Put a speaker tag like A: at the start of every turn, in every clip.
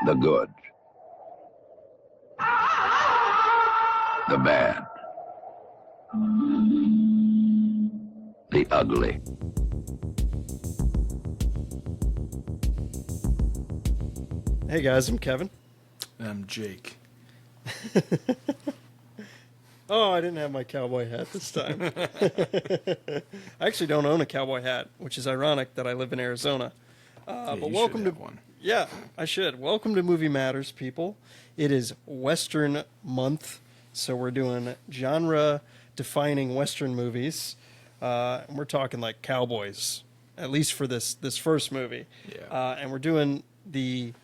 A: The good, the bad, the ugly.
B: Hey guys, I'm Kevin.
C: And I'm Jake.
B: Oh, I didn't have my cowboy hat this time. I actually don't own a cowboy hat, which is ironic that I live in Arizona.
C: Yeah,
B: But
C: you
B: welcome
C: should
B: to
C: have one.
B: Yeah, I should. Welcome to Movie Matters, people. It is Western month, so we're doing genre-defining Western movies. And we're talking like cowboys, at least for this first movie.
C: Yeah.
B: And we're doing the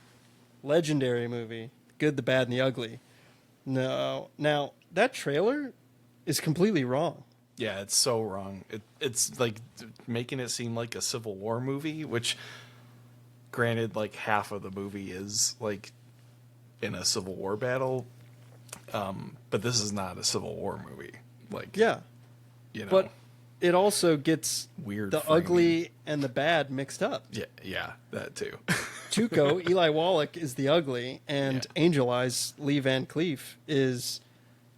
B: legendary movie, Good, the Bad, and the Ugly. No, now that trailer is completely wrong.
C: Yeah, it's so wrong. It's like making it seem like a Civil War movie, which, granted, like half of the movie is like in a Civil War battle. But this is not a Civil War movie. Like,
B: Yeah,
C: you know,
B: but it also gets
C: weird
B: the
C: framing.
B: ugly and the bad mixed up.
C: Yeah, that too.
B: Tuco, Eli Wallach, is the ugly, and
C: Yeah.
B: Angel Eyes, Lee Van Cleef, is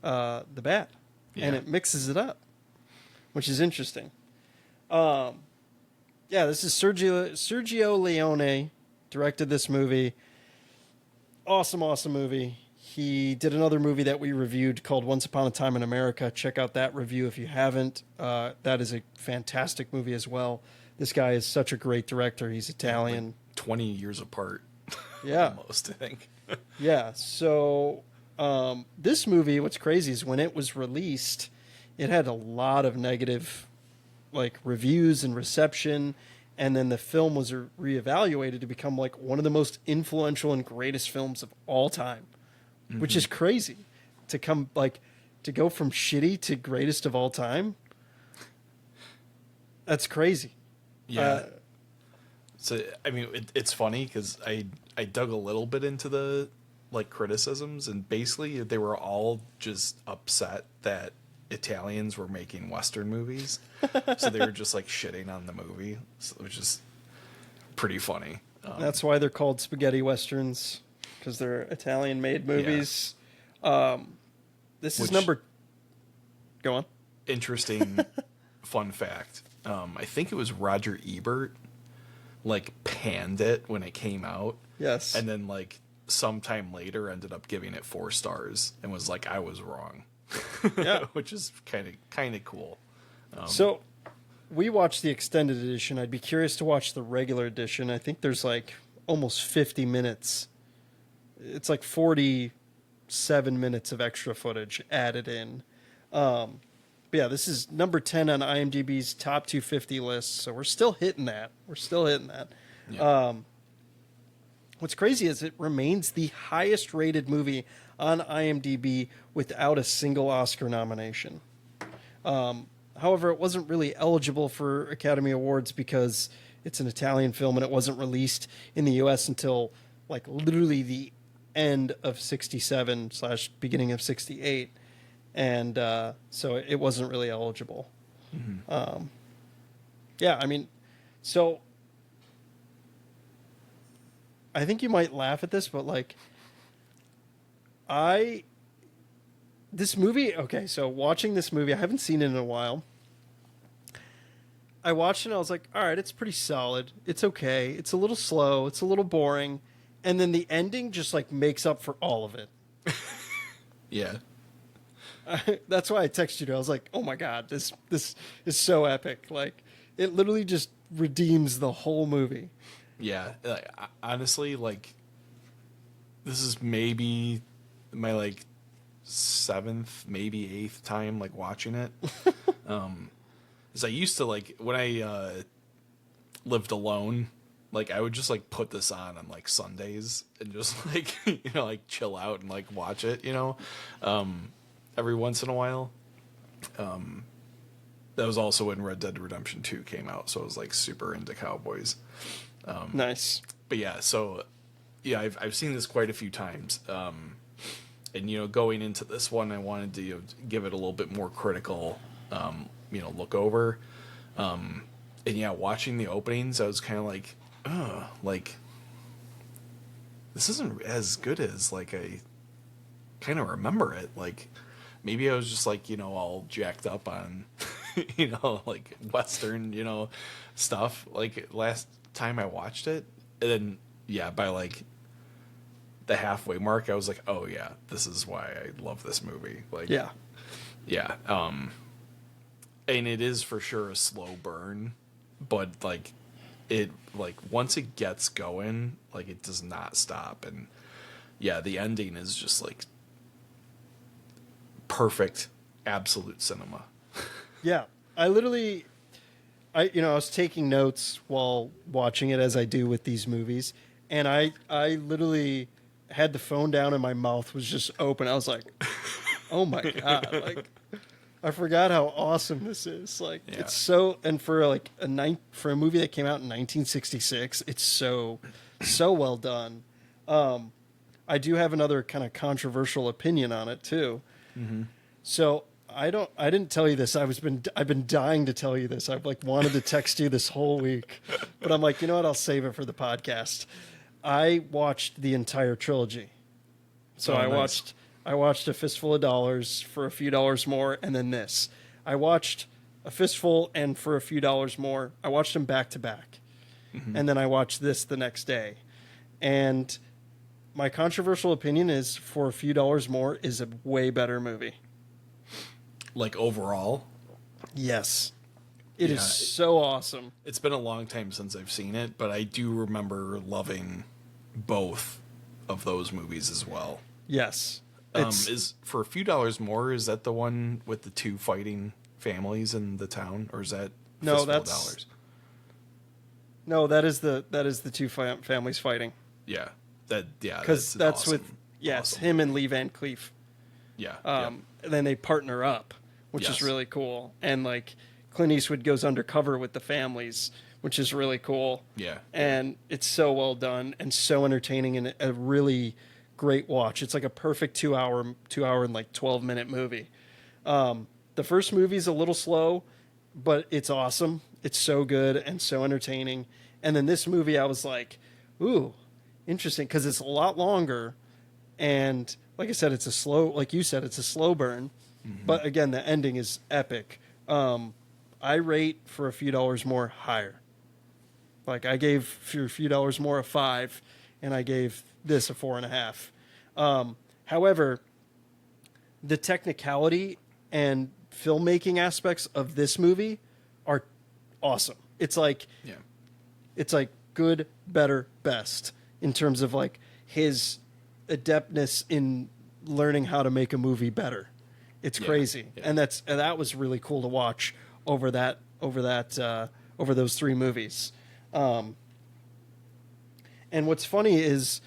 B: the bad. And
C: Yeah.
B: it mixes it up, which is interesting. Yeah, this is Sergio Leone directed this movie. Awesome movie. He did another movie that we reviewed called Once Upon a Time in America. Check out that review if you haven't. That is a fantastic movie as well. This guy is such a great director. He's Italian.
C: Like 20 years apart.
B: Yeah.
C: Almost, I think.
B: Yeah. So this movie, what's crazy is when it was released, it had a lot of negative like reviews and reception, and then the film was reevaluated to become like one of the most influential and greatest films of all time, which is crazy to come like to go from shitty to greatest of all time. That's crazy.
C: Yeah. So I mean, it's funny because I dug a little bit into the like criticisms, and basically they were all just upset that Italians were making Western movies, so they were just like shitting on the movie, which is pretty funny.
B: That's why they're called spaghetti westerns, because they're Italian-made movies. This is
C: Which-
B: number. Go on.
C: Interesting fun fact. I think it was Roger Ebert like panned it when it came out.
B: Yes.
C: And then like sometime later ended up giving it 4 stars and was like, I was wrong.
B: Yeah.
C: Which is kind of cool.
B: So we watched the extended edition. I'd be curious to watch the regular edition. I think there's like almost 50 minutes. It's like 47 minutes of extra footage added in. But yeah, this is number 10 on IMDb's top 250 list. So we're still hitting that.
C: Yeah.
B: What's crazy is it remains the highest rated movie on IMDb without a single Oscar nomination. However, it wasn't really eligible for Academy Awards because it's an Italian film and it wasn't released in the US until like literally the end of 67 / beginning of 68. And so it wasn't really eligible. Yeah, I mean, so I think you might laugh at this, but like, this movie, okay, so watching this movie, I haven't seen it in a while. I watched it and I was like, all right, it's pretty solid. It's okay. It's a little slow. It's a little boring. And then the ending just like makes up for all of it.
C: Yeah.
B: That's why I texted you. I was like, oh my God, this is so epic. Like, it literally just redeems the whole movie.
C: Yeah. Honestly, like, this is maybe my like 7th, maybe 8th time like watching it. Because I used to like when I lived alone, like I would just like put this on like Sundays and just like like chill out and like watch it, every once in a while. That was also when Red Dead Redemption 2 came out, so I was like super into cowboys.
B: Nice.
C: But yeah, so yeah, I've seen this quite a few times. And going into this one, I wanted to give it a little bit more critical, look over. And yeah, watching the openings, I was kind of like, this isn't as good as like I kind of remember it. Like maybe I was just like, all jacked up on, like Western, stuff. Like last time I watched it, and then yeah, by like the halfway mark, I was like, oh yeah, this is why I love this movie. Like
B: Yeah.
C: yeah, and it is for sure a slow burn, but like it like once it gets going, like it does not stop. And yeah, the ending is just like perfect, absolute cinema.
B: Yeah. I was taking notes while watching it, as I do with these movies, and I literally had the phone down and my mouth was just open. I was like, "Oh my god!" Like, I forgot how awesome this is. Like,
C: Yeah.
B: it's so, and for like for a movie that came out in 1966, it's so well done. I do have another kind of controversial opinion on it too.
C: Mm-hmm.
B: So I didn't tell you this. I've been dying to tell you this. I've like wanted to text you this whole week, but I'm like, you know what? I'll save it for the podcast. I watched the entire trilogy. So
C: Oh,
B: I
C: nice.
B: watched A Fistful of Dollars, For a Few Dollars More, and then this. I watched A Fistful and For a Few Dollars More. I watched them back to back.
C: Mm-hmm.
B: And then I watched this the next day. And my controversial opinion is For a Few Dollars More is a way better movie.
C: Like overall,
B: Yes. It
C: Yeah.
B: is so awesome.
C: it's been a long time since I've seen it, but I do remember loving both of those movies as well.
B: Yes. It's,
C: Is For a Few Dollars More, is that the one with the two fighting families in the town, or is that
B: No,
C: Fistful of
B: that's-
C: Dollars?
B: no, that is the two families fighting.
C: Yeah,
B: Because that's
C: awesome,
B: with, yes,
C: awesome
B: him and Lee Van Cleef.
C: Yeah,
B: And then they partner up, which
C: Yes.
B: is really cool. And like Clint Eastwood goes undercover with the families, which is really cool.
C: yeah,
B: And it's so well done and so entertaining and a really great watch. It's like a perfect 2 hour and like 12-minute movie. The first movie's a little slow, but it's awesome. It's so good and so entertaining. And then this movie, I was like, ooh, interesting, because it's a lot longer. And like I said, like you said, it's a slow burn.
C: Mm-hmm.
B: But again, the ending is epic. I rate For a Few Dollars More higher. Like I gave For a Few Dollars More a 5, and I gave this a 4.5. However, the technicality and filmmaking aspects of this movie are awesome. It's like good, better, best in terms of like his adeptness in learning how to make a movie better. It's crazy,
C: yeah.
B: and that was really cool to watch over those three movies. And what's funny is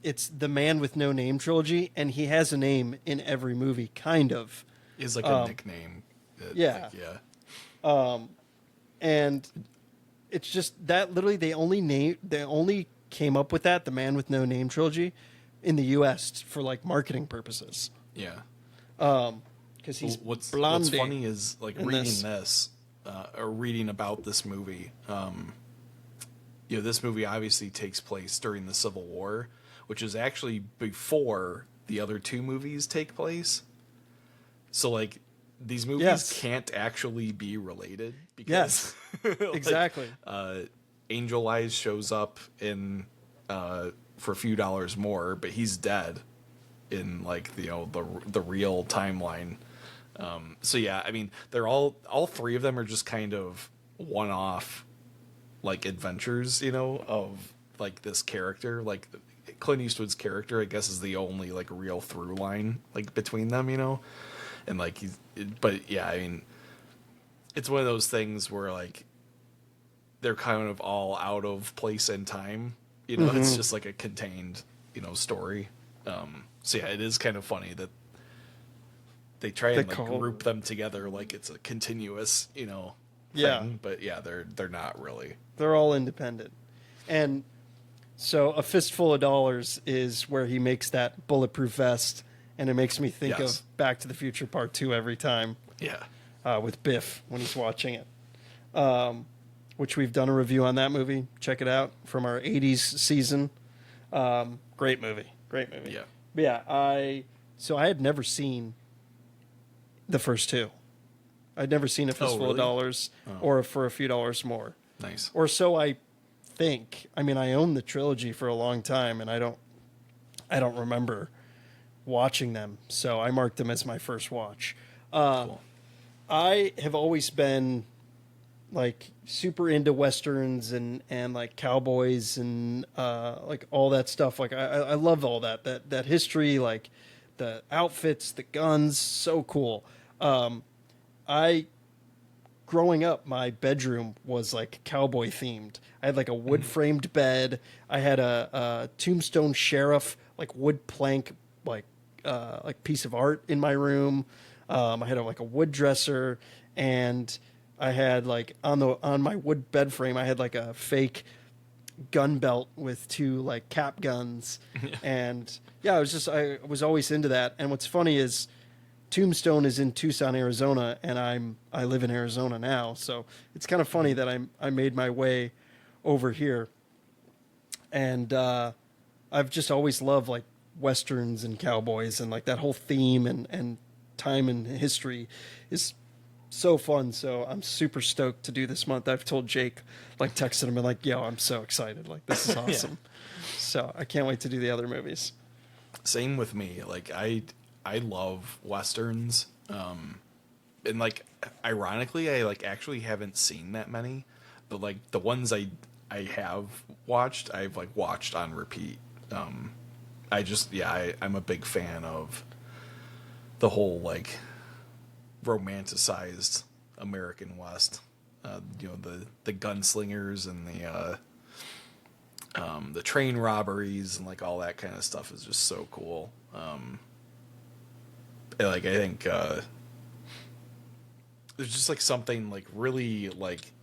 B: it's the Man with No Name trilogy, and he has a name in every movie, kind of.
C: Is like a nickname.
B: Yeah. And it's just that literally they only came up with that, the Man with No Name trilogy, in the U.S. for like marketing purposes.
C: Yeah.
B: Because he's
C: What's
B: Blondie
C: funny is like
B: in
C: reading
B: this.
C: this or reading about this movie. This movie obviously takes place during the Civil War, which is actually before the other two movies take place. So like these movies
B: Yes.
C: can't actually be related because
B: Yes, exactly.
C: Angel Eyes shows up in For a Few Dollars More, but he's dead in like the real timeline. So yeah, I mean they're all three of them are just kind of one-off like adventures, of like this character. Like Clint Eastwood's character, I guess, is the only like real through line like between them, and like but yeah, I mean it's one of those things where like they're kind of all out of place and time, it's just like a contained story. So yeah, it is kind of funny that they try and like group them together like it's a continuous thing, but yeah, they're not really.
B: They're all independent. And so A Fistful of Dollars is where he makes that bulletproof vest, and it makes me think
C: Yes.
B: of Back to the Future Part 2 every time,
C: Yeah.
B: with Biff when he's watching it, which we've done a review on that movie. Check it out from our 80s season. Great movie. Great movie.
C: Yeah.
B: But yeah, I had never seen the first two. I'd never seen A Fistful of
C: really?
B: Dollars or For a Few Dollars More.
C: Nice.
B: Or so I think. I mean, I owned the trilogy for a long time, and I don't remember watching them, so I marked them as my first watch.
C: Cool.
B: I have always been like super into westerns and like cowboys and like all that stuff. Like I love all that history, like the outfits, the guns, so cool. I growing up, my bedroom was like cowboy themed. I had like a wood framed bed. I had a Tombstone Sheriff like wood plank like piece of art in my room. I had like a wood dresser, and I had like on my wood bed frame I had like a fake gun belt with two like cap guns. And yeah, I was always into that. And what's funny is Tombstone is in Tucson, Arizona, and I live in Arizona now, so it's kind of funny that I made my way over here. And I've just always loved like westerns and cowboys, and like that whole theme and time and history is so fun. So I'm super stoked to do this month. I've told Jake, like texted him and like, yo, I'm so excited. Like this is awesome. So I can't wait to do the other movies.
C: Same with me. Like I love westerns. And like ironically, I like actually haven't seen that many, but like the ones I have watched, I've like watched on repeat. I'm a big fan of the whole like romanticized American West. The gunslingers and the train robberies and like all that kind of stuff is just so cool. I think there's just like something like really like,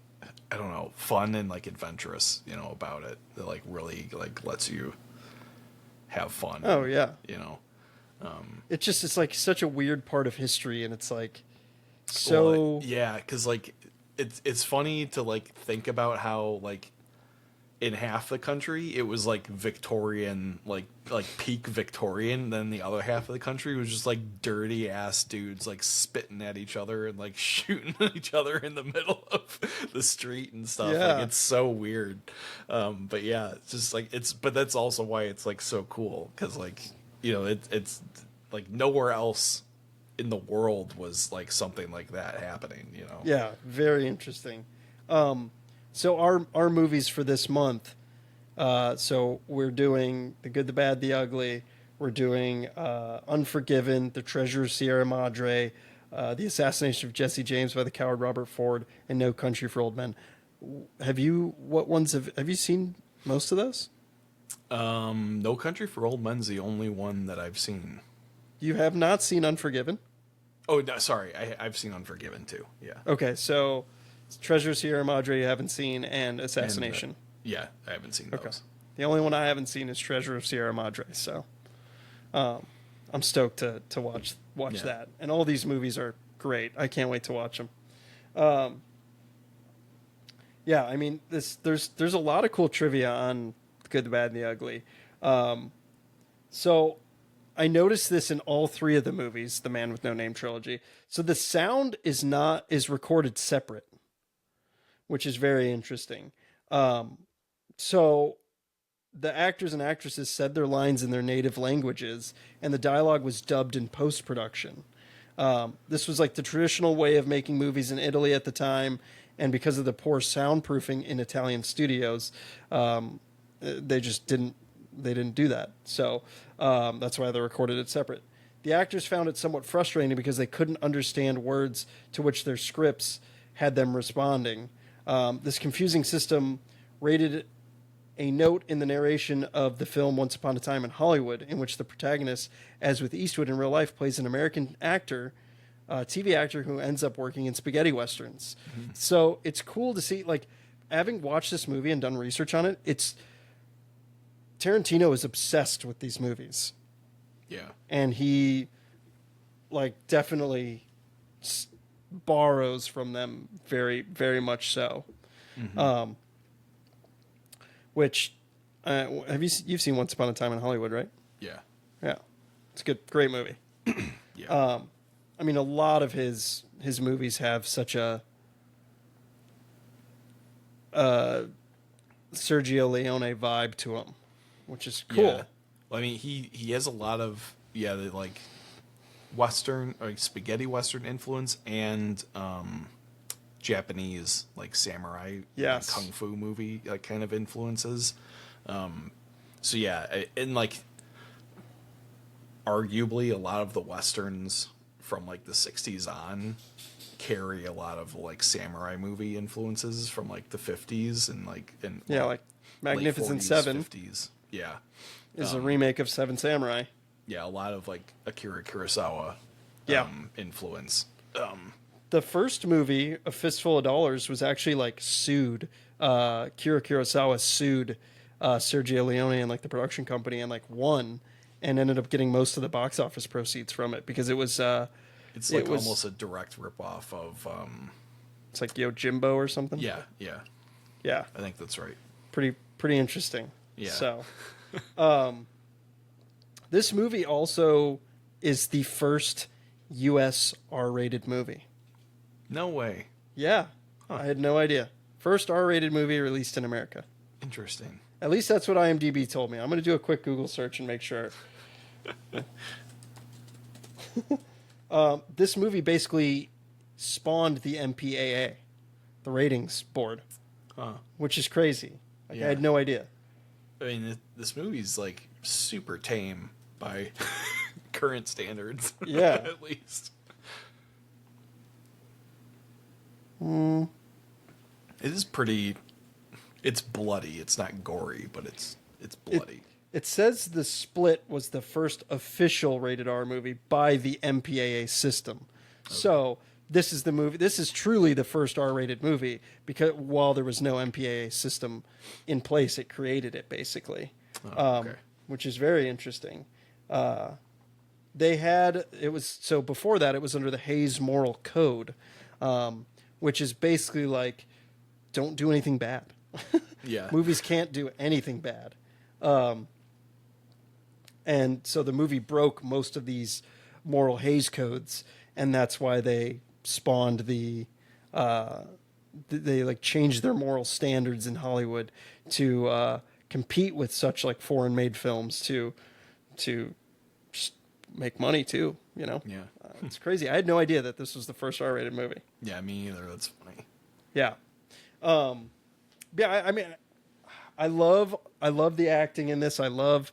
C: I don't know, fun and like adventurous, about it that like really like lets you have fun.
B: Oh yeah. It's like such a weird part of history, and it's like so
C: well, yeah, because like it's funny to like think about how like in half the country it was like Victorian, like peak Victorian, then the other half of the country was just like dirty ass dudes like spitting at each other and like shooting at each other in the middle of the street and stuff.
B: Yeah.
C: Like it's so weird. But yeah, it's just like but that's also why it's like so cool, because like it's like nowhere else in the world was like something like that happening.
B: Yeah, very interesting. So our movies for this month. So we're doing The Good, the Bad, the Ugly. We're doing Unforgiven, The Treasure of Sierra Madre, The Assassination of Jesse James by the Coward Robert Ford, and No Country for Old Men. What ones have you seen? Most of those?
C: No Country for Old Men's the only one that I've seen.
B: You have not seen Unforgiven?
C: Oh, no, sorry. I've seen Unforgiven too. Yeah.
B: Okay, so Treasure of Sierra Madre you haven't seen, and Assassination.
C: Yeah, I haven't seen those.
B: Okay. The only one I haven't seen is Treasure of Sierra Madre, so I'm stoked to watch that. And all these movies are great. I can't wait to watch them. Yeah, I mean, there's a lot of cool trivia on The Good, the Bad, and the Ugly. So I noticed this in all three of the movies, the Man with No Name trilogy. So the sound is recorded separate, which is very interesting. So the actors and actresses said their lines in their native languages, and the dialogue was dubbed in post-production. This was like the traditional way of making movies in Italy at the time, and because of the poor soundproofing in Italian studios, they just didn't do that. So that's why they recorded it separate. The actors found it somewhat frustrating because they couldn't understand words to which their scripts had them responding. This confusing system rated a note in the narration of the film Once Upon a Time in Hollywood, in which the protagonist, as with Eastwood in real life, plays an American actor, TV actor who ends up working in spaghetti westerns. Mm-hmm. So it's cool to see, like, having watched this movie and done research on it, Tarantino is obsessed with these movies.
C: Yeah.
B: And he, like, definitely borrows from them very, very much so. Mm-hmm. Which You've seen Once Upon a Time in Hollywood, right?
C: Yeah.
B: Yeah, it's a great movie.
C: Yeah.
B: I mean, a lot of his movies have such a Sergio Leone vibe to them, which is cool.
C: Yeah. Well, I mean, he has a lot of the, like Western or spaghetti Western influence and Japanese like samurai
B: Yes.
C: kung fu movie like kind of influences. So yeah, and like arguably a lot of the Westerns from like the 60s on carry a lot of like samurai movie influences from like the 50s and like
B: Like Magnificent Seven
C: 50s. Yeah.
B: is a remake of Seven Samurai.
C: Yeah, a lot of like Akira Kurosawa influence.
B: The first movie, A Fistful of Dollars, was actually like sued. Akira Kurosawa sued Sergio Leone and like the production company and like won and ended up getting most of the box office proceeds from it because it was
C: it's like almost a direct ripoff of
B: it's like Yojimbo or something.
C: yeah.
B: Yeah.
C: I think that's right.
B: Pretty interesting.
C: Yeah.
B: So this movie also is the first US R-rated movie.
C: No way.
B: Yeah. I had no idea. First R-rated movie released in America.
C: Interesting.
B: At least that's what IMDb told me. I'm going to do a quick Google search and make sure. This movie basically spawned the MPAA, the ratings board, which is crazy. Like, I had no idea.
C: I mean, this movie's like super tame by current standards.
B: Yeah.
C: At least. It is pretty. It's bloody. It's not gory, but it's bloody.
B: It says The Split was the first official rated R movie by the MPAA system. Okay. So this is the movie. This is truly the first R-rated movie because while there was no MPAA system in place, it created it basically, which is very interesting. So before that, it was under the Hayes Moral Code, which is basically like, don't do anything bad.
C: Yeah.
B: Movies can't do anything bad. And so the movie broke most of these moral Hays codes, and that's why they spawned they like changed their moral standards in Hollywood to compete with such like foreign made films to just make money too, you know?
C: Yeah.
B: It's crazy. I had no idea that this was the first R-rated movie.
C: Yeah, me either. That's funny.
B: Yeah. I mean, I love the acting in this. I love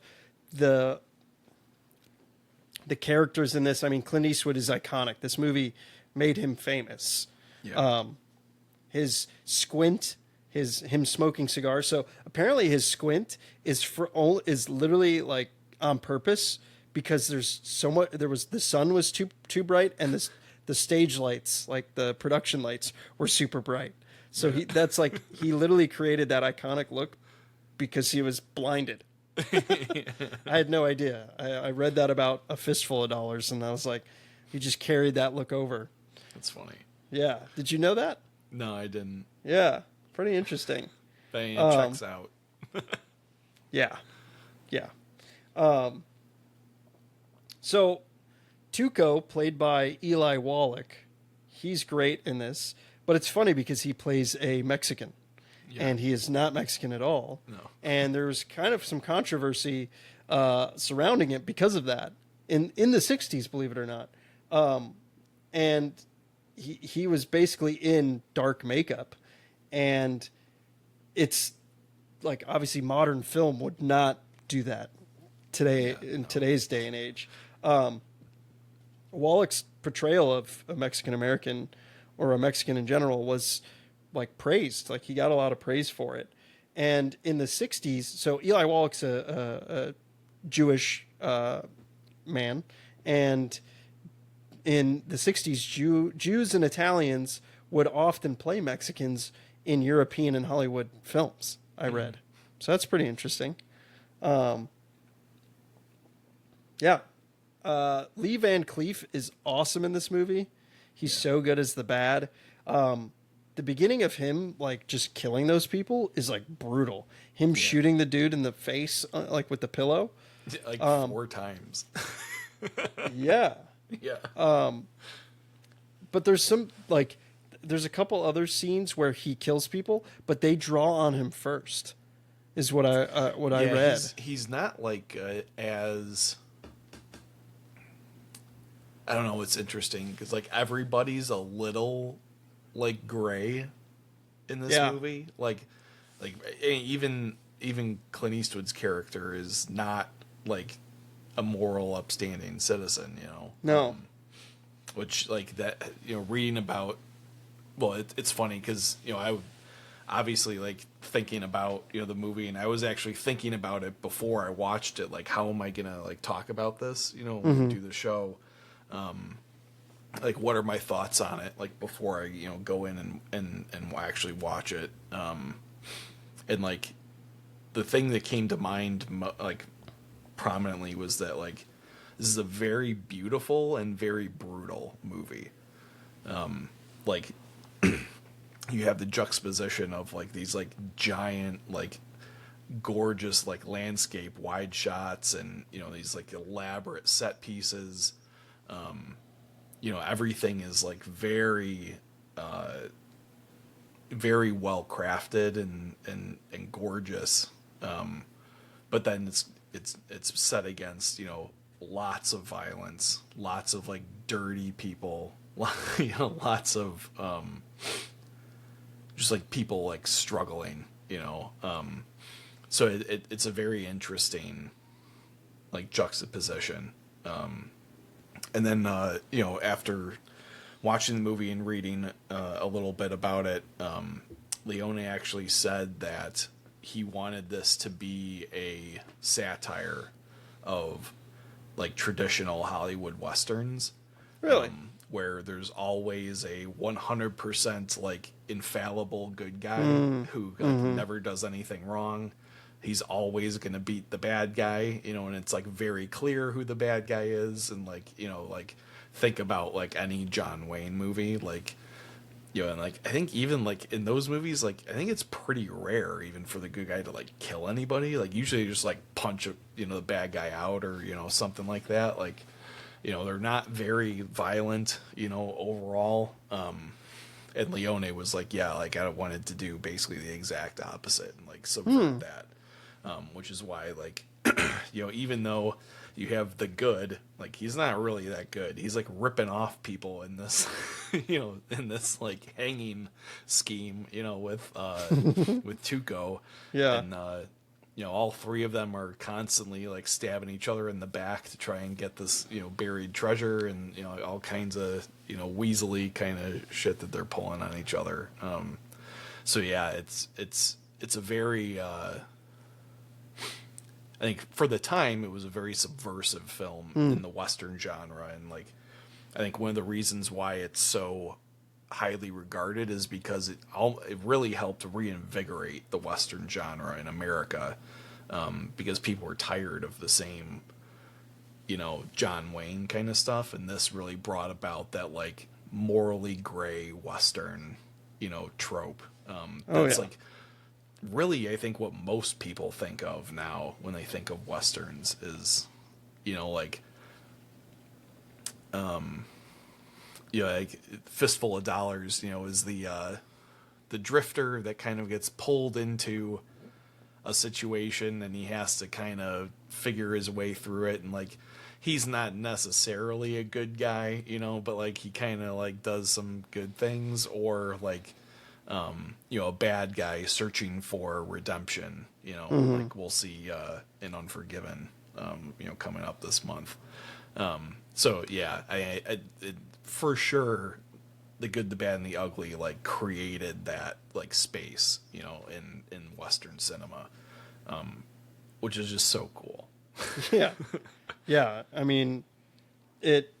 B: the characters in this. I mean, Clint Eastwood is iconic. This movie made him famous.
C: Yeah.
B: His squint, him smoking cigars. So apparently his squint is literally like on purpose because there's so much. The sun was too bright, and the stage lights, like the production lights, were super bright. So he literally created that iconic look because he was blinded. I had no idea. I read that about A Fistful of Dollars, and I was like, he just carried that look over.
C: That's funny.
B: Yeah. Did you know that?
C: No, I didn't.
B: Yeah. Pretty interesting.
C: It checks out.
B: Yeah. Yeah. So, Tuco, played by Eli Wallach, he's great in this, but it's funny because he plays a Mexican. Yeah. And he is not Mexican at all.
C: No.
B: And there's kind of some controversy surrounding it because of that in the 60s, believe it or not. And he was basically in dark makeup. And it's like, obviously modern film would not do that today today's day and age. Wallach's portrayal of a Mexican American or a Mexican in general was like praised. Like he got a lot of praise for it. And in the 60s, so Eli Wallach's a Jewish man, and in the 60s, Jews and Italians would often play Mexicans in European and Hollywood films, I read. So that's pretty interesting. Yeah. Lee Van Cleef is awesome in this movie. He's so good as the bad. the beginning of him like just killing those people is like brutal. Him shooting the dude in the face like with the pillow,
C: like 4 times.
B: yeah.
C: Yeah.
B: But there's some like there's a couple other scenes where he kills people, but they draw on him first. Is what I read.
C: He's not like as, I don't know. It's interesting because like everybody's a little like gray in this movie. Like even Clint Eastwood's character is not like a moral, upstanding citizen. You know.
B: No.
C: Which like that, you know, reading about. Well, it's funny because you know I would obviously like thinking about, you know, the movie, and I was actually thinking about it before I watched it, like how am I gonna like talk about this, you know, when we do the show, like what are my thoughts on it, like before I, you know, go in and actually watch it, and like the thing that came to mind like prominently was that like this is a very beautiful and very brutal movie, like you have the juxtaposition of like these like giant like gorgeous like landscape wide shots and, you know, these like elaborate set pieces, you know, everything is like very very well crafted and gorgeous, but then it's set against, you know, lots of violence, lots of like dirty people, you know, lots of just like people like struggling, you know, so it's a very interesting like juxtaposition, and then you know, after watching the movie and reading a little bit about it, Leone actually said that he wanted this to be a satire of like traditional Hollywood westerns.
B: Really?
C: Where there's always a 100% like infallible good guy who like, never does anything wrong. He's always going to beat the bad guy, you know, and it's like very clear who the bad guy is. And like, you know, like think about like any John Wayne movie, like, you know, and like I think even like in those movies, like I think it's pretty rare even for the good guy to like kill anybody. Like usually just like punch you know, the bad guy out or, you know, something like that. Like, you know, they're not very violent, you know, overall. And Leone was like, yeah, like I wanted to do basically the exact opposite and like subvert that, which is why like, you know, even though you have the good, like he's not really that good. He's like ripping off people in this, you know, in this like hanging scheme, you know, with Tuco.
B: Yeah.
C: And you know, all three of them are constantly like stabbing each other in the back to try and get this, you know, buried treasure and, you know, all kinds of, you know, weaselly kind of shit that they're pulling on each other. So yeah, it's a very, I think for the time it was a very subversive film in the Western genre. And like, I think one of the reasons why it's so highly regarded is because it really helped reinvigorate the Western genre in America, because people were tired of the same, you know, John Wayne kind of stuff, and this really brought about that like morally gray Western, you know, trope. That's like really, I think, what most people think of now when they think of Westerns is, you know, like you know, like Fistful of Dollars, you know, is the drifter that kind of gets pulled into a situation and he has to kind of figure his way through it, and like he's not necessarily a good guy, you know, but like he kind of like does some good things, or like you know, a bad guy searching for redemption, you know, like we'll see in Unforgiven, you know, coming up this month. So yeah, I for sure, the good, the bad, and the ugly like created that like space, you know, in Western cinema, which is just so cool.
B: Yeah. I mean, it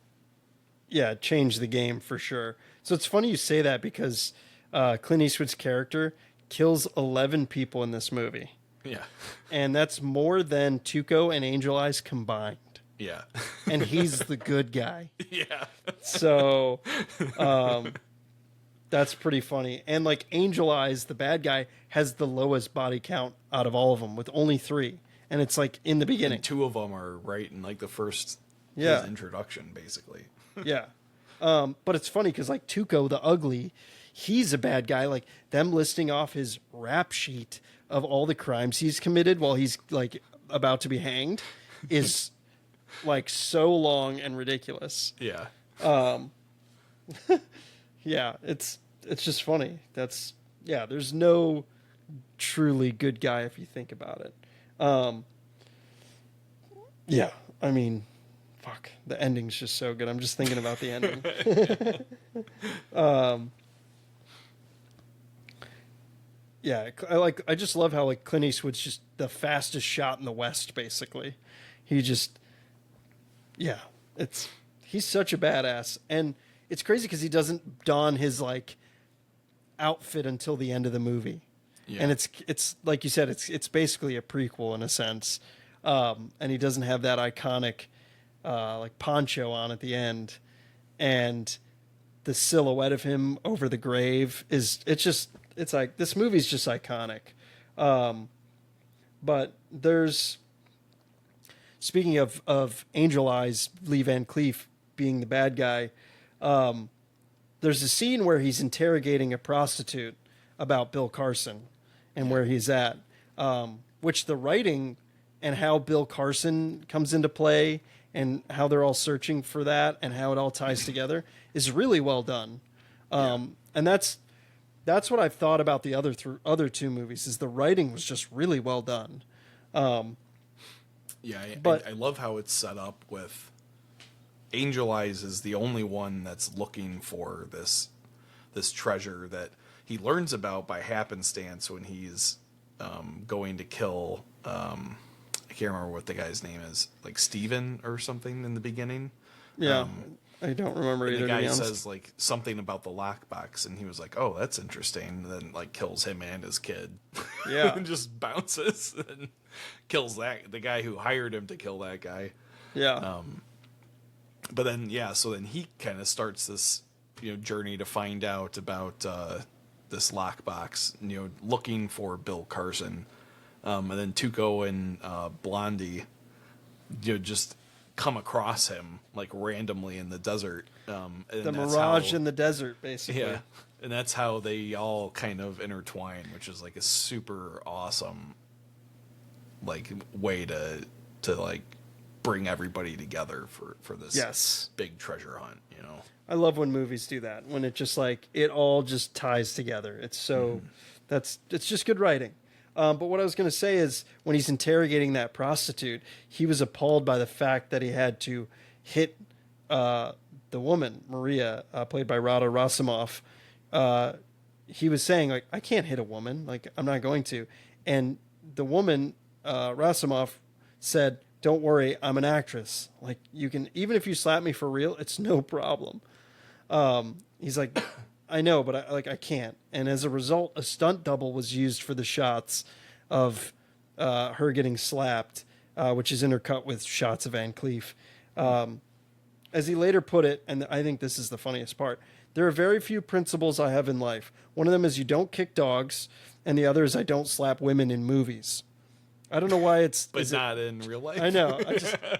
B: changed the game for sure. So it's funny you say that because Clint Eastwood's character kills 11 people in this movie.
C: Yeah,
B: And that's more than Tuco and Angel Eyes combined.
C: yeah,
B: And he's the good guy.
C: yeah.
B: So That's pretty funny. And like Angel Eyes, the bad guy, has the lowest body count out of all of them with only 3. And it's like in the beginning.
C: And 2 of them are right in like the first his introduction, basically.
B: Yeah. But it's funny because like Tuco the Ugly, he's a bad guy. Like them listing off his rap sheet of all the crimes he's committed while he's like about to be hanged is like so long and ridiculous.
C: Yeah.
B: Yeah, it's just funny. There's no truly good guy if you think about it. Yeah, I mean, fuck, the ending's just so good. I'm just thinking about the ending. Yeah, I just love how like Clint Eastwood's just the fastest shot in the West, basically. He just, yeah, he's such a badass, and it's crazy because he doesn't don his like outfit until the end of the movie, and it's like you said, it's basically a prequel in a sense, and he doesn't have that iconic like poncho on at the end, and the silhouette of him over the grave it's like this movie's just iconic. But there's, speaking of Angel Eyes, Lee Van Cleef being the bad guy, there's a scene where he's interrogating a prostitute about Bill Carson and where he's at, which the writing and how Bill Carson comes into play and how they're all searching for that and how it all ties together is really well done. And that's what I've thought about the other 2 movies, is the writing was just really well done.
C: I love how it's set up with Angel Eyes is the only one that's looking for this treasure that he learns about by happenstance when he's going to kill, I can't remember what the guy's name is, like Steven or something in the beginning.
B: Yeah. I don't remember either.
C: The guy says like something about the lockbox, and he was like, "Oh, that's interesting." And then like kills him and his kid.
B: Yeah,
C: and just bounces and kills the guy who hired him to kill that guy.
B: Yeah.
C: But then so then he kind of starts this journey to find out about this lockbox, looking for Bill Carson, and then Tuco and Blondie, just come across him like randomly in the desert.
B: The mirage in the desert, basically.
C: Yeah, and that's how they all kind of intertwine, which is like a super awesome like way to like bring everybody together for this big treasure hunt.
B: I love when movies do that, when it just like it all just ties together. It's so it's just good writing. But what I was going to say is when he's interrogating that prostitute, he was appalled by the fact that he had to hit the woman, Maria, played by Rada Rassimov. He was saying, like, I can't hit a woman. Like, I'm not going to. And the woman, Rassimov, said, don't worry, I'm an actress. Like, you can, even if you slap me for real, it's no problem. He's like, I know, but I can't. And as a result, a stunt double was used for the shots of her getting slapped, which is intercut with shots of Van Cleef. As he later put it, and I think this is the funniest part, there are very few principles I have in life. One of them is you don't kick dogs, and the other is I don't slap women in movies. I don't know why it's...
C: But not in real life.
B: I know.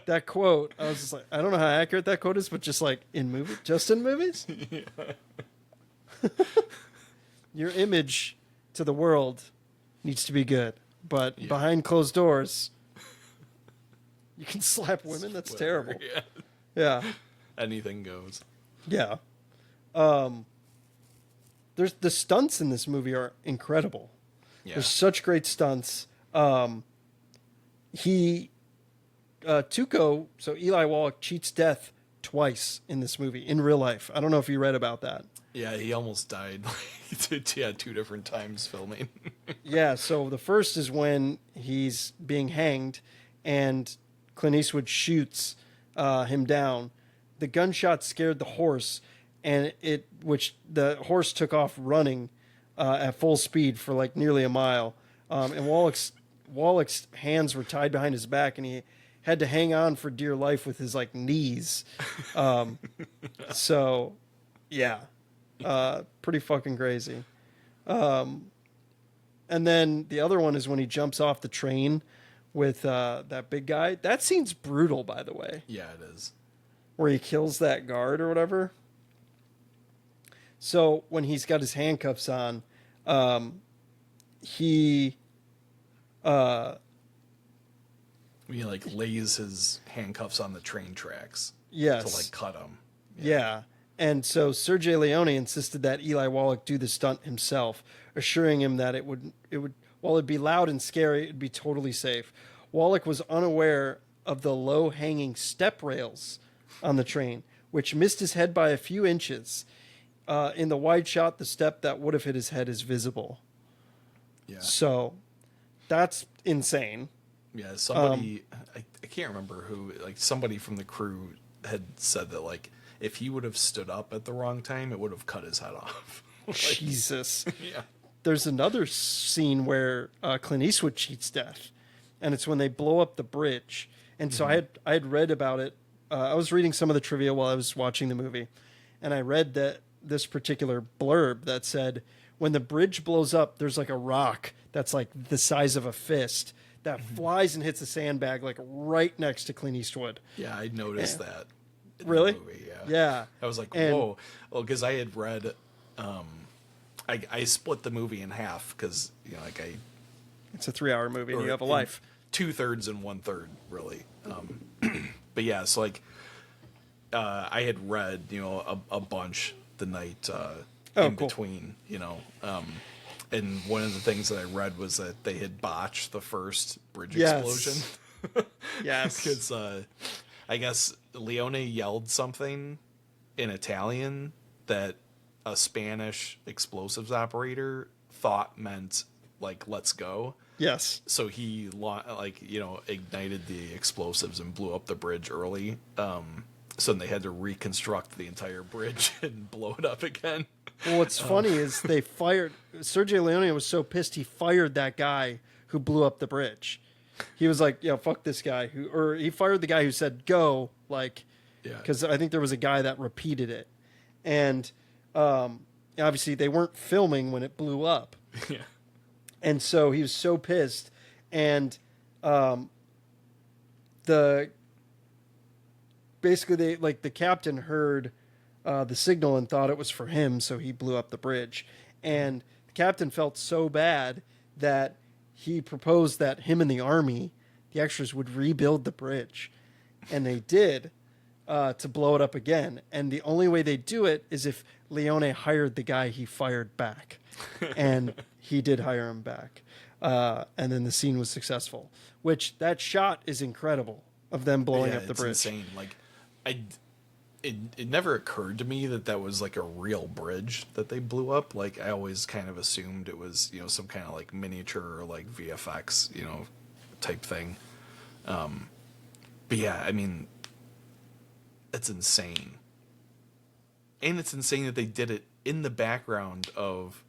B: That quote, I was just like, I don't know how accurate that quote is, but just like, in movies? Just in movies? Yeah. Your image to the world needs to be good, but behind closed doors, you can slap women. That's terrible. Yeah.
C: Anything goes.
B: Yeah. There's the stunts in this movie are incredible. Yeah. There's such great stunts. Tuco, so Eli Wallach cheats death twice in this movie in real life. I don't know if you read about that.
C: Yeah, he almost died. 2 different times filming.
B: Yeah, so the first is when he's being hanged and Clint Eastwood shoots him down. The gunshot scared the horse, and which the horse took off running at full speed for like nearly a mile. And Wallach's hands were tied behind his back, and he had to hang on for dear life with his like knees. So, yeah. Pretty fucking crazy. And then the other one is when he jumps off the train with that big guy. That scene's brutal, by the way,
C: Yeah, it is.
B: where he kills that guard or whatever. So when he's got his handcuffs on, he
C: He like lays his handcuffs on the train tracks
B: yes,
C: to like cut him.
B: yeah. And so Sergio Leone insisted that Eli Wallach do the stunt himself, assuring him that it would while it'd be loud and scary, it'd be totally safe. Wallach was unaware of the low-hanging step rails on the train, which missed his head by a few inches. In the wide shot, the step that would have hit his head is visible.
C: Yeah.
B: So that's insane.
C: Yeah, somebody I can't remember who, like somebody from the crew had said that like if he would have stood up at the wrong time, it would have cut his head off. Like,
B: Jesus.
C: yeah.
B: There's another scene where Clint Eastwood cheats death, and it's when they blow up the bridge. And so I had read about it. I was reading some of the trivia while I was watching the movie, and I read that this particular blurb that said when the bridge blows up, there's like a rock that's like the size of a fist that flies and hits a sandbag like right next to Clint Eastwood.
C: Yeah, I noticed that. In
B: Really?
C: The movie, yeah.
B: Yeah.
C: I was like,
B: And-
C: whoa. Well, because I had read, I split the movie in half because you know, like
B: It's a 3-hour movie, and you have a
C: in
B: life.
C: 2/3 and 1/3, really. But yeah, so like, I had read, you know, a bunch the night in
B: cool.
C: between, you know, and one of the things that I read was that they had botched the first bridge
B: Yes.
C: explosion.
B: Yes.
C: Because I guess Leone yelled something in Italian that a Spanish explosives operator thought meant like "let's go."
B: Yes.
C: So he like you know ignited the explosives and blew up the bridge early. So then they had to reconstruct the entire bridge and blow it up again.
B: Well, what's funny is they fired Sergio Leone was so pissed he fired that guy who blew up the bridge. He was like, "Yeah, fuck this guy," or he fired the guy who said "go," like,
C: Yeah.
B: because I think there was a guy that repeated it, and obviously they weren't filming when it blew up,
C: Yeah.
B: and so he was so pissed, and the basically they like the captain heard the signal and thought it was for him, so he blew up the bridge. And the captain felt so bad that he proposed that him and the army, the extras, would rebuild the bridge, and they did to blow it up again. And the only way they do it is if Leone hired the guy he fired back, and he did hire him back. And then the scene was successful, which that shot is incredible of them blowing
C: Yeah,
B: up the
C: it's
B: bridge.
C: insane. Like, it never occurred to me that was like a real bridge that they blew up. Like, I always kind of assumed it was, you know, some kind of like miniature or like VFX, you know, type thing. But yeah, I mean, it's insane. And it's insane that they did it in the background of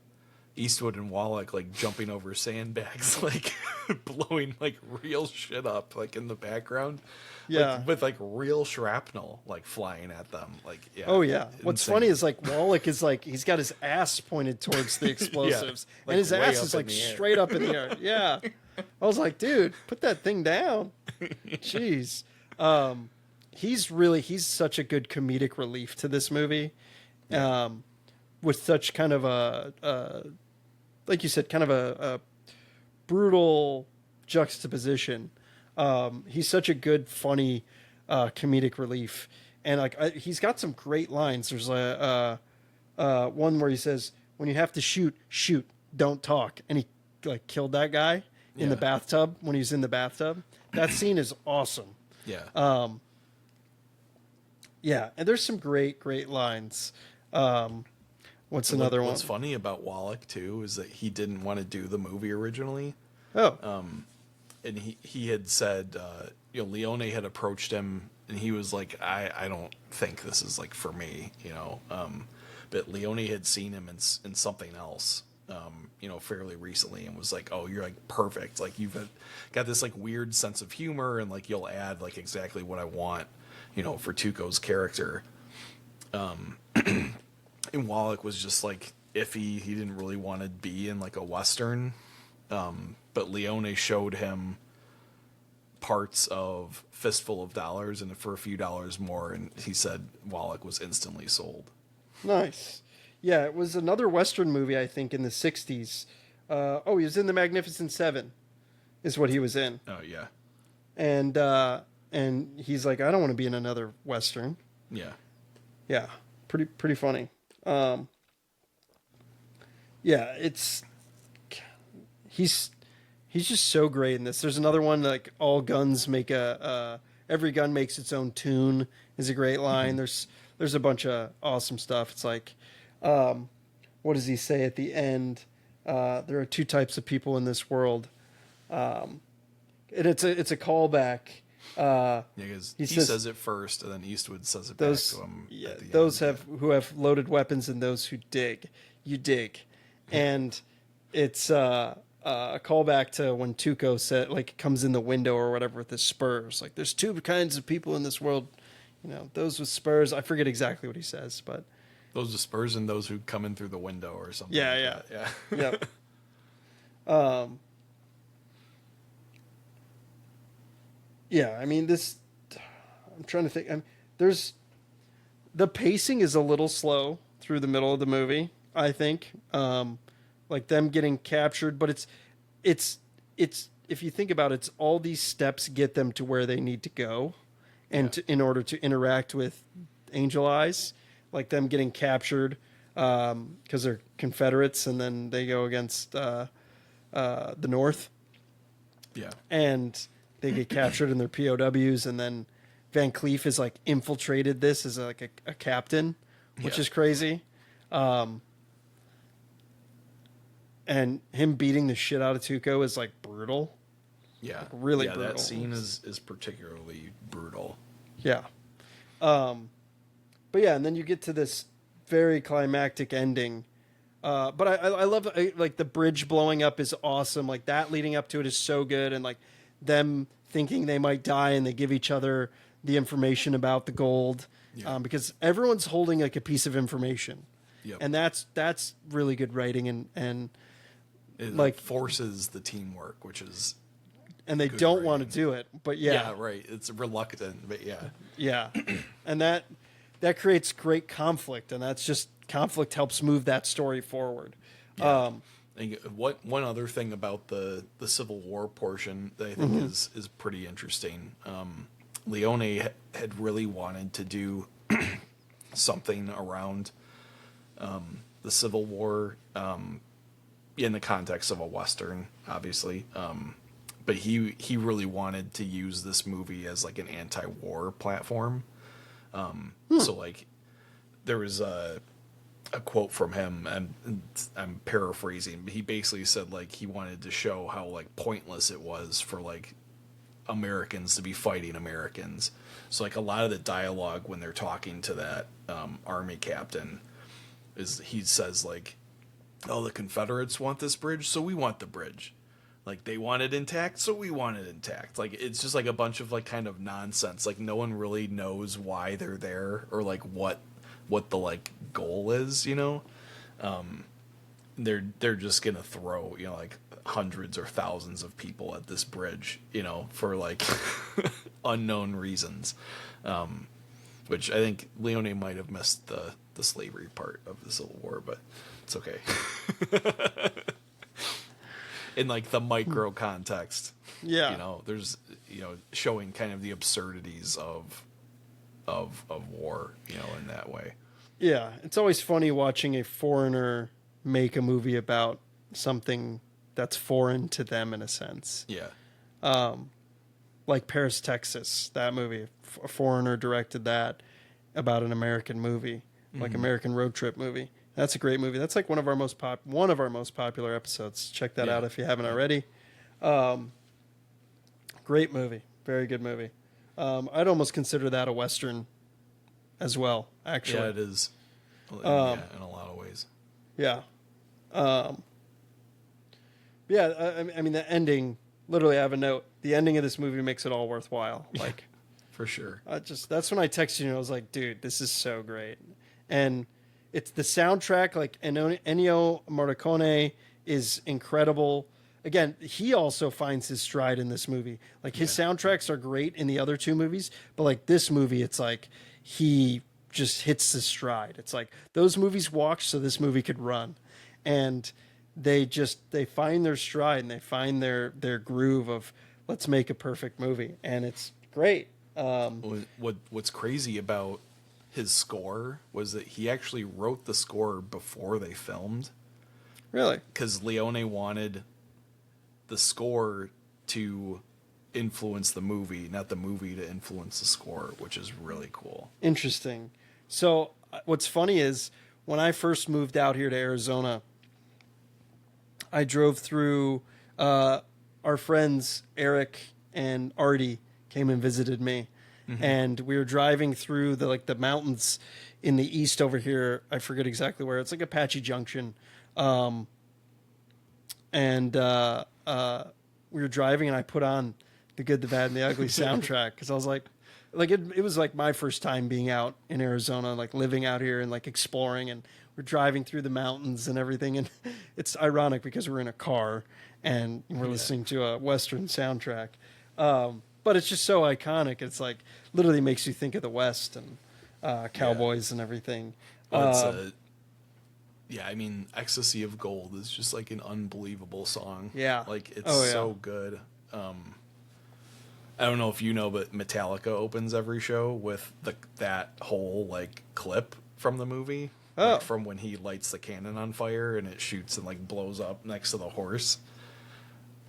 C: Eastwood and Wallach like jumping over sandbags, like blowing like real shit up, like in the background.
B: Yeah.
C: Like, with like real shrapnel like flying at them. Like, yeah.
B: Oh yeah. What's
C: insane.
B: funny is like Wallach is like he's got his ass pointed towards the explosives,
C: like,
B: and his
C: way
B: ass
C: up
B: is
C: in
B: like
C: the air.
B: straight up in the air. Yeah. I was like, dude, put that thing down. Jeez. He's such a good comedic relief to this movie, with such kind of a like you said, kind of a brutal juxtaposition. He's such a good, funny, comedic relief, and like he's got some great lines. There's a one where he says, "When you have to shoot, shoot, don't talk," and he like killed that guy in the
C: Yeah.
B: bathtub when he was in the bathtub. That scene is awesome.
C: Yeah.
B: Yeah, and there's some great lines. What's another one?
C: What's funny about Wallach too is that he didn't want to do the movie originally.
B: Oh,
C: And he had said, you know, Leone had approached him, and he was like, I don't think this is like for me, you know. But Leone had seen him in something else, you know, fairly recently, and was like, oh, you're like perfect, like you've got this like weird sense of humor, and like you'll add like exactly what I want, you know, for Tuco's character. and Wallach was just like iffy. He didn't really want to be in like a Western. But Leone showed him parts of Fistful of Dollars and for a few dollars more, and he said Wallach was instantly sold.
B: Nice. Yeah, it was another Western movie, I think, in the 60s. He was in The Magnificent Seven, is what he was in.
C: Oh, yeah.
B: And he's like, I don't want to be in another Western.
C: Yeah.
B: Yeah, pretty funny. It's he's just so great in this. There's another one like all guns make every gun makes its own tune is a great line.
C: Mm-hmm.
B: There's a bunch of awesome stuff. It's like, what does he say at the end? There are two types of people in this world, and it's a callback.
C: Because he says it first, and then Eastwood says it
B: those,
C: back to him.
B: Yeah,
C: at the
B: those
C: end.
B: who have loaded weapons and those who dig. You dig, and it's a callback to when Tuco said, like, comes in the window or whatever with his spurs. Like, there's two kinds of people in this world, those with spurs. I forget exactly what he says, but
C: Those with spurs and those who come in through the window or something.
B: Yeah,
C: like that.
B: Yep. Yeah, I mean, I'm trying to think. The pacing is a little slow through the middle of the movie, I think. Like them getting captured, but it's if you think about it, it's all these steps get them to where they need to go, and in order to interact with Angel Eyes, like them getting captured because they're Confederates, and then they go against the North.
C: Yeah.
B: And they get captured in their POWs, and then Van Cleef is like infiltrated this as like a captain, which is crazy. And him beating the shit out of Tuco is like brutal.
C: Yeah.
B: Like, really brutal.
C: That scene is particularly brutal.
B: Yeah. But yeah, and then you get to this very climactic ending. But I love like the bridge blowing up is awesome. Like that leading up to it is so good, and like them thinking they might die, and they give each other the information about the gold, because everyone's holding like a piece of information, and that's really good writing, and
C: it
B: like
C: forces the teamwork, which is,
B: and they don't want to do it, but
C: yeah, right. It's reluctant, but
B: yeah, and that creates great conflict, and that's just conflict helps move that story forward.
C: Yeah. One other thing about the Civil War portion that I think is pretty interesting. Leone had really wanted to do something around the Civil War in the context of a Western, obviously. But he really wanted to use this movie as like an anti-war platform. So like there was a quote from him, and I'm paraphrasing, but he basically said like he wanted to show how like pointless it was for like Americans to be fighting Americans. So like a lot of the dialogue when they're talking to that army captain is he says like, oh, the Confederates want this bridge, so we want the bridge. Like they want it intact, so we want it intact. Like it's just like a bunch of like kind of nonsense. Like no one really knows why they're there or like what the like goal is, they're just gonna throw like hundreds or thousands of people at this bridge, for like unknown reasons, which I think Leone might have missed the slavery part of the Civil War, but it's okay. In like the micro context, there's showing kind of the absurdities of war, in that way.
B: Yeah, it's always funny watching a foreigner make a movie about something that's foreign to them in a sense.
C: Yeah.
B: Like Paris, Texas, that movie. A foreigner directed that about an American movie, like American road trip movie. That's a great movie. That's like one of our most popular episodes. Check that out if you haven't already. Great movie. Very good movie. I'd almost consider that a Western as well, actually.
C: Yeah, it is. In a lot of ways.
B: Yeah. I mean, the ending, literally I have a note. The ending of this movie makes it all worthwhile. Like,
C: for sure.
B: that's when I texted you and I was like, dude, this is so great. And it's the soundtrack. Like Ennio Morricone is incredible. Again, he also finds his stride in this movie. Like his soundtracks are great in the other two movies, but like this movie, it's like he just hits his stride. It's like those movies walked so this movie could run, and they find their stride and they find their groove of let's make a perfect movie, and it's great.
C: What's crazy about his score was that he actually wrote the score before they filmed.
B: Really?
C: Because Leone wanted the score to influence the movie, not the movie to influence the score, which is really cool.
B: Interesting. So what's funny is when I first moved out here to Arizona, I drove through our friends Eric and Artie came and visited me. And we were driving through the mountains in the east over here. I forget exactly where. It's like Apache Junction. We were driving, and I put on the Good, the Bad, and the Ugly soundtrack because I was like it was like my first time being out in Arizona, like living out here and like exploring, and we're driving through the mountains and everything. And it's ironic because we're in a car and we're listening to a Western soundtrack. But it's just so iconic. It's like literally makes you think of the West and cowboys and everything.
C: Well, I mean, Ecstasy of Gold is just like an unbelievable song.
B: Yeah.
C: Like it's so good. I don't know if you know, but Metallica opens every show with that whole like clip from the movie. Like, from when he lights the cannon on fire and it shoots and like blows up next to the horse.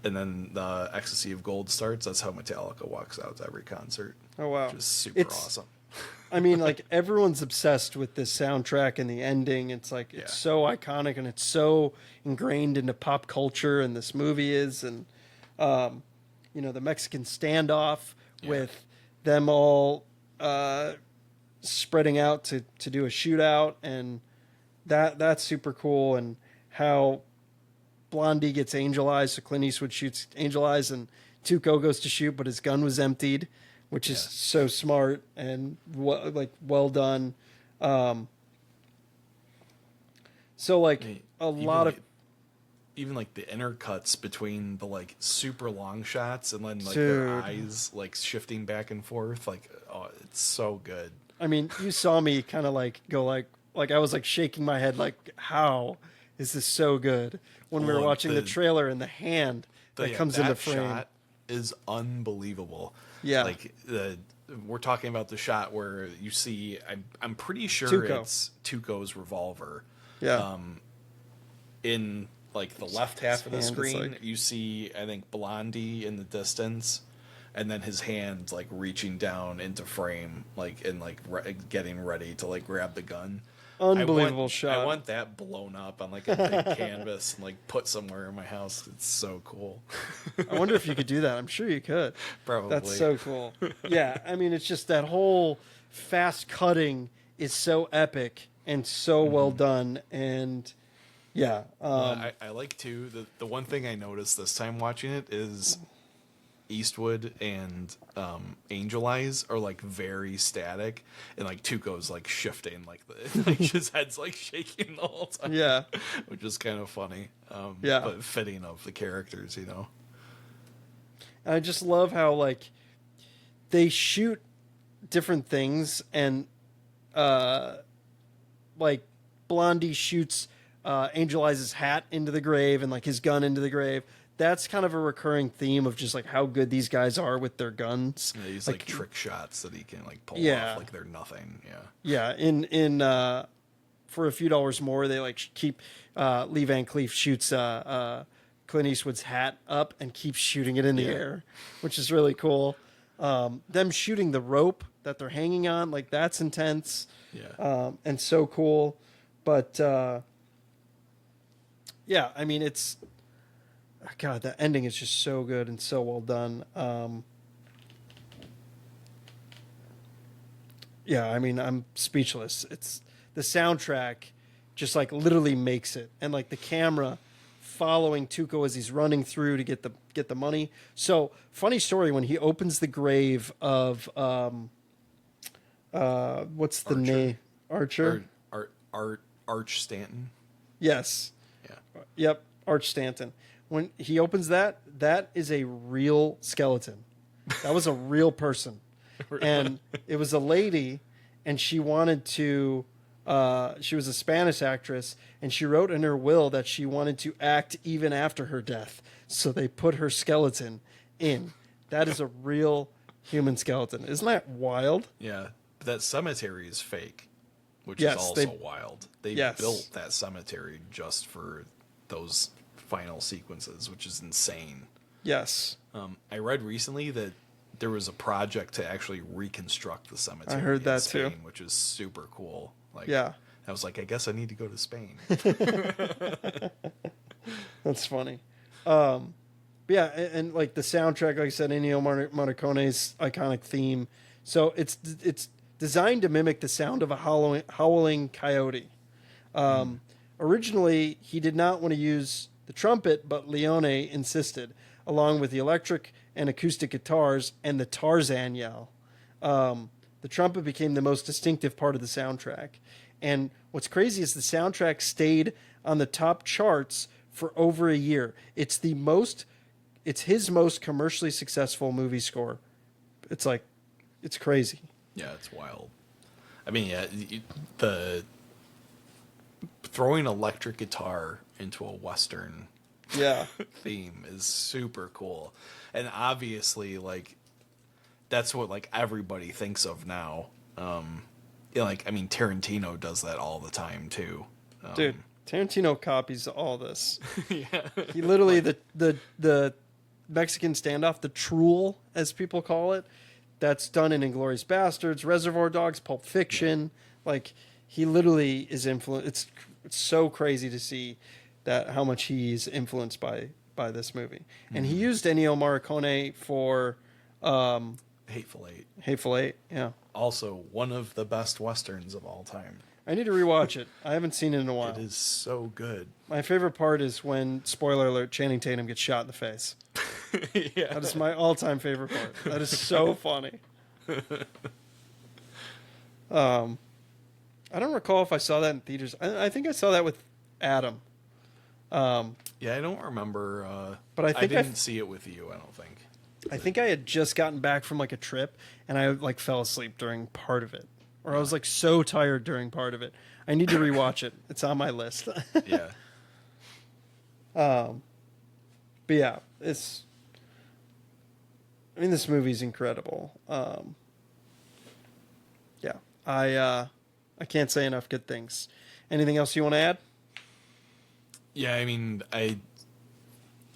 C: And then the Ecstasy of Gold starts. That's how Metallica walks out to every concert.
B: Oh, wow.
C: Which is super awesome.
B: I mean, like everyone's obsessed with this soundtrack and the ending. It's like it's so iconic and it's so ingrained into pop culture. And this movie is, and the Mexican standoff with them all spreading out to do a shootout, and that's super cool. And how Blondie gets angel eyes, so Clint Eastwood shoots angel eyes, and Tuco goes to shoot, but his gun was emptied, which is so smart and well done. So like a lot of
C: even like the intercuts between the like super long shots and then like their eyes like shifting back and forth, like it's so good.
B: I mean, you saw me kind of like go like I was like shaking my head like, how is this so good? When we were watching the trailer and the hand that comes into frame.
C: Shot is unbelievable.
B: Yeah.
C: Like we're talking about the shot where you see, I'm pretty sure it's Tuco's revolver.
B: Yeah.
C: In like the left half of the screen,
B: like...
C: you see, I think, Blondie in the distance, and then his hand like reaching down into frame, like and like getting ready to like grab the gun.
B: Unbelievable shot.
C: I want that blown up on like a big canvas and like put somewhere in my house. It's so cool.
B: I wonder if you could do that. I'm sure you could.
C: Probably.
B: That's so cool. Yeah, I mean, it's just that whole fast cutting is so epic and so well done. And yeah.
C: I like too, the one thing I noticed this time watching it is Eastwood and Angel Eyes are like very static, and like Tuco's like shifting, like his head's like shaking the whole time.
B: Yeah,
C: which is kind of funny. But fitting of the characters, And
B: I just love how like they shoot different things, and like Blondie shoots Angel Eyes' hat into the grave and like his gun into the grave. That's kind of a recurring theme of just like how good these guys are with their guns.
C: Yeah, these like trick shots that he can like pull off like they're nothing.
B: Yeah. In For a Few Dollars More, they like keep Lee Van Cleef shoots Clint Eastwood's hat up and keeps shooting it in the air, which is really cool. Them shooting the rope that they're hanging on, like that's intense. And so cool. But I mean, it's. God, that ending is just so good and so well done. I mean, I'm speechless. It's the soundtrack just like literally makes it, and like the camera following Tuco as he's running through to get the money. So funny story, when he opens the grave of what's the name? Archer.
C: Arch Stanton.
B: Yes.
C: Yeah.
B: Yep. Arch Stanton. When he opens that, that is a real skeleton. That was a real person. And it was a lady, and she wanted to, she was a Spanish actress, and she wrote in her will that she wanted to act even after her death. So they put her skeleton in. That is a real human skeleton. Isn't that wild?
C: Yeah. But that cemetery is fake, which
B: Yes,
C: is also wild. They
B: Yes.
C: built that cemetery just for those final sequences, which is insane.
B: Yes.
C: I read recently that there was a project to actually reconstruct the cemetery.
B: I heard that
C: in Spain,
B: too.
C: Which is super cool. Like,
B: Yeah.
C: I was like, I guess I need to go to Spain.
B: That's funny. Yeah, and like the soundtrack, like I said, Ennio Morricone's iconic theme. So it's designed to mimic the sound of a howling coyote. Originally, he did not want to use the trumpet, but Leone insisted, along with the electric and acoustic guitars and the Tarzan yell. The trumpet became the most distinctive part of the soundtrack. And what's crazy is the soundtrack stayed on the top charts for over a year. It's his most commercially successful movie score. It's crazy.
C: Yeah, it's wild. I mean, yeah, the throwing electric guitar into a Western
B: Yeah.
C: theme is super cool. And obviously, like, that's what, like, everybody thinks of now. Yeah, like, I mean, Tarantino does that all the time, too.
B: Dude, Tarantino copies all this.
C: Yeah.
B: He literally, the Mexican standoff, the truel, as people call it, that's done in Inglourious Bastards, Reservoir Dogs, Pulp Fiction. Like, he literally is influenced. It's so crazy to see that how much he's influenced by this movie. And he used Ennio Morricone for
C: Hateful Eight.
B: Hateful Eight. Yeah.
C: Also, one of the best Westerns of all time.
B: I need to rewatch it. I haven't seen it in a while.
C: It is so good.
B: My favorite part is when, spoiler alert, Channing Tatum gets shot in the face.
C: Yeah.
B: That is my all-time favorite part. That is so funny. I don't recall if I saw that in theaters. I think I saw that with Adam.
C: Yeah, I don't remember.
B: But I think
C: I didn't see it with you, I don't think.
B: I think I had just gotten back from like a trip, and I like fell asleep during part of it, or I was like so tired during part of it. I need to rewatch it. It's on my list.
C: Yeah.
B: But yeah, I mean, this movie's incredible. Yeah, I can't say enough good things. Anything else you want to add?
C: Yeah, I mean, I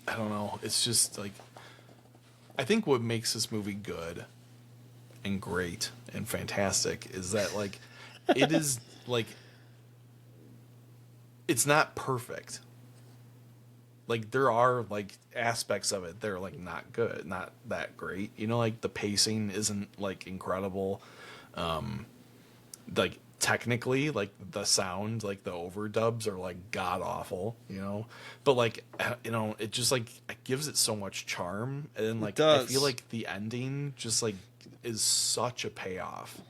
C: don't know. It's just like, I think what makes this movie good and great and fantastic is that, like, it is like, it's not perfect. Like, there are like aspects of it that are like not good, not that great. You know, like the pacing isn't like incredible. Like technically, like the sound, like the overdubs are like god awful, you know. But like, you know, it just like it gives it so much charm, and then like I feel like the ending just like is such a payoff.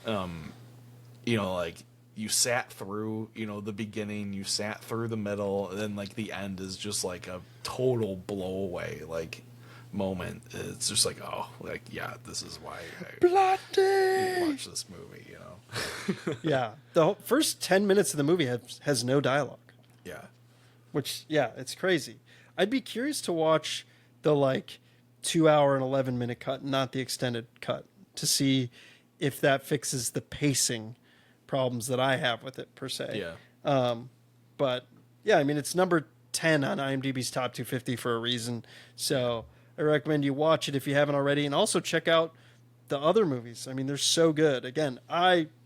C: You know, like you sat through, you know, the beginning, you sat through the middle, and then like the end is just like a total blowaway like moment. It's just like, oh, like, yeah, this is why I watch this movie, you know.
B: Yeah, the first 10 minutes of the movie has no dialogue.
C: Yeah.
B: Which, yeah, it's crazy. I'd be curious to watch the like 2 hour and 11-minute cut, not the extended cut, to see if that fixes the pacing problems that I have with it per se.
C: Yeah.
B: But yeah, I mean, it's number 10 on IMDb's top 250 for a reason. So I recommend you watch it if you haven't already, and also check out the other movies. I mean, they're so good. Again,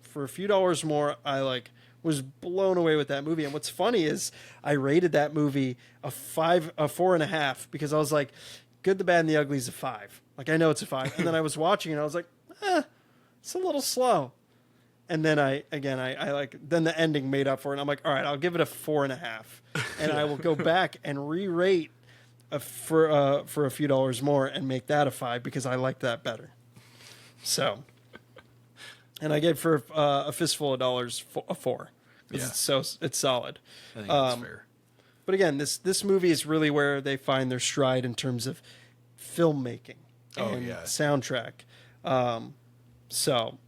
B: for a few dollars more, I like was blown away with that movie. And what's funny is I rated that movie a 4.5, because I was like, Good, the Bad, and the Ugly is a 5. Like, I know it's a 5. And then I was watching it, and I was like, it's a little slow. And then then the ending made up for it. And I'm like, all right, I'll give it a 4.5, and I will go back and re-rate for a few dollars more and make that a 5, because I like that better. So, and I gave for a fistful of dollars a 4. because
C: Yeah.
B: it's solid.
C: I think that's fair.
B: But again, this movie is really where they find their stride in terms of filmmaking and soundtrack. So,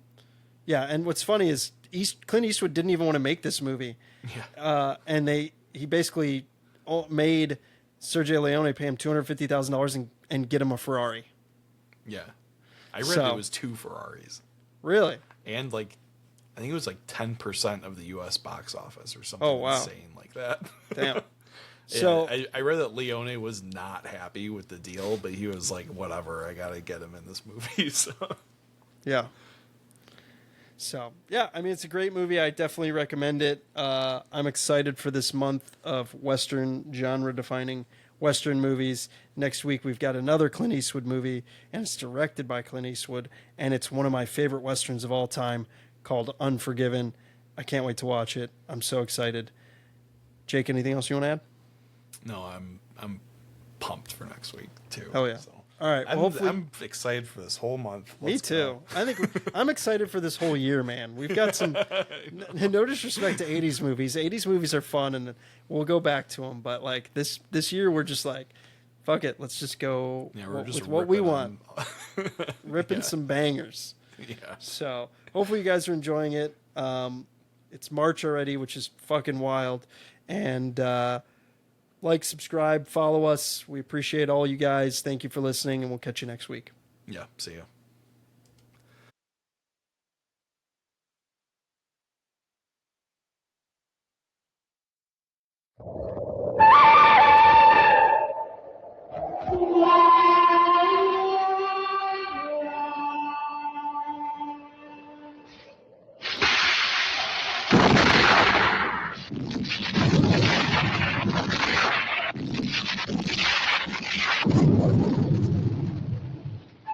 B: yeah, and what's funny is Clint Eastwood didn't even want to make this movie.
C: Yeah.
B: And he basically made Sergio Leone pay him $250,000 and get him a Ferrari.
C: Yeah. I read it was 2 Ferraris.
B: Really?
C: And like, I think it was like 10% of the U.S. box office or something insane like that.
B: Damn.
C: Yeah,
B: So
C: I read that Leone was not happy with the deal, but he was like, whatever, I got to get him in this movie. So.
B: Yeah. So, yeah, I mean, it's a great movie. I definitely recommend it. I'm excited for this month of Western genre-defining Western movies. Next week, we've got another Clint Eastwood movie, and it's directed by Clint Eastwood, and it's one of my favorite Westerns of all time called Unforgiven. I can't wait to watch it. I'm so excited. Jake, anything else you want to add?
C: No, I'm pumped for next week, too.
B: Oh, yeah.
C: So.
B: All right. Well,
C: I'm excited for this whole month.
B: Me too. I think I'm excited for this whole year, man. We've got some. No disrespect to '80s movies. '80s movies are fun, and we'll go back to them. But like this year, we're just like, fuck it. Let's just go with what we want. Ripping some bangers.
C: Yeah.
B: So hopefully you guys are enjoying it. It's March already, which is fucking wild. And like, subscribe, follow us. We appreciate all you guys. Thank you for listening, and we'll catch you next week.
C: Yeah. See ya.